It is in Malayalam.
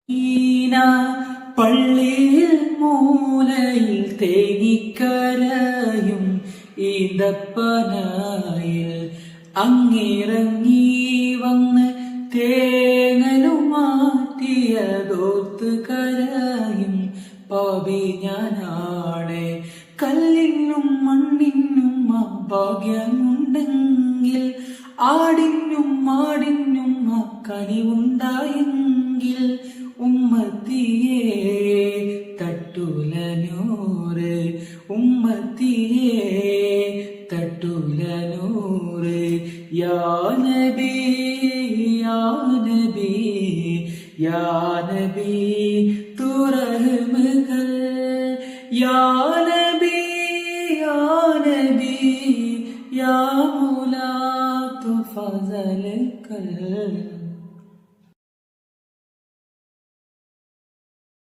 ഈന പള്ളിയിൽ മൂലയിൽ തേങ്ങിക്കരയും ഈന്തപ്പനായിൽ അങ്ങിറങ്ങി വന്ന് തേങ്ങലുമാറ്റിയതോർത്ത് കരയും പാപി ഞാനാണ്. കല്ലിനും മണ്ണിനും ആ ഭാഗ്യമുണ്ടെങ്കിൽ ആടിനും മാടിനും ആ കനിവുണ്ടായെങ്കിൽ ഉമ്മത്തിയേ തട്ടുലനൂറ്, ഉമ്മത്തിയേ തട്ടുലനൂറ്. യാ നബി യാ നബി യാ നബി തു റഹ്മകൾ, യാ നബി യാ നബി യാ മൗലാ തു ഫസലകൾ.